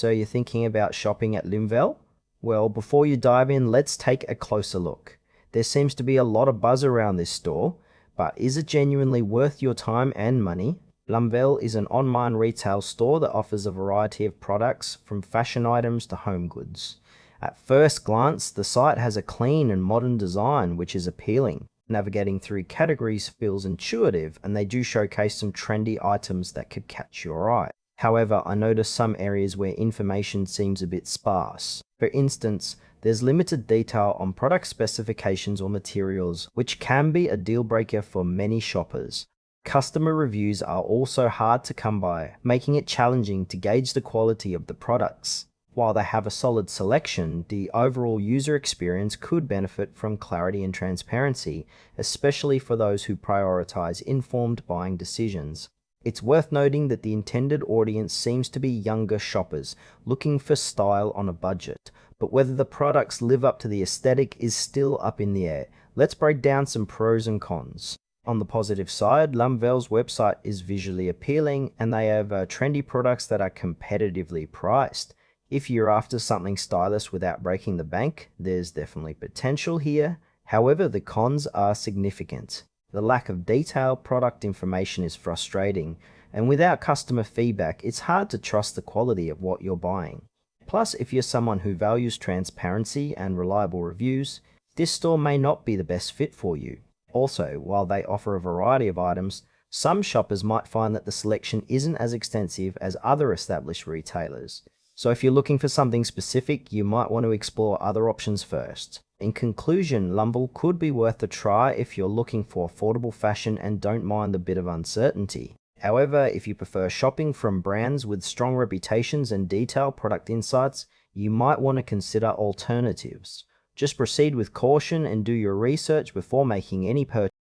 So you're thinking about shopping at Lumvelle? Well, before you dive in, let's take a closer look. There seems to be a lot of buzz around this store, but is it genuinely worth your time and money? Lumvelle is an online retail store that offers a variety of products from fashion items to home goods. At first glance, the site has a clean and modern design which is appealing. Navigating through categories feels intuitive, and they do showcase some trendy items that could catch your eye. However, I notice some areas where information seems a bit sparse. For instance, there's limited detail on product specifications or materials, which can be a deal breaker for many shoppers. Customer reviews are also hard to come by, making it challenging to gauge the quality of the products. While they have a solid selection, the overall user experience could benefit from clarity and transparency, especially for those who prioritize informed buying decisions. It's worth noting that the intended audience seems to be younger shoppers looking for style on a budget, but whether the products live up to the aesthetic is still up in the air. Let's break down some pros and cons. On the positive side, Lumvelle's website is visually appealing and they have trendy products that are competitively priced. If you're after something stylish without breaking the bank, there's definitely potential here. However, the cons are significant. The lack of detailed product information is frustrating, and without customer feedback, it's hard to trust the quality of what you're buying. Plus, if you're someone who values transparency and reliable reviews, this store may not be the best fit for you. Also, while they offer a variety of items, some shoppers might find that the selection isn't as extensive as other established retailers. So if you're looking for something specific, you might want to explore other options first. In conclusion, Lumvelle could be worth a try if you're looking for affordable fashion and don't mind the bit of uncertainty. However, if you prefer shopping from brands with strong reputations and detailed product insights, you might want to consider alternatives. Just proceed with caution and do your research before making any purchase.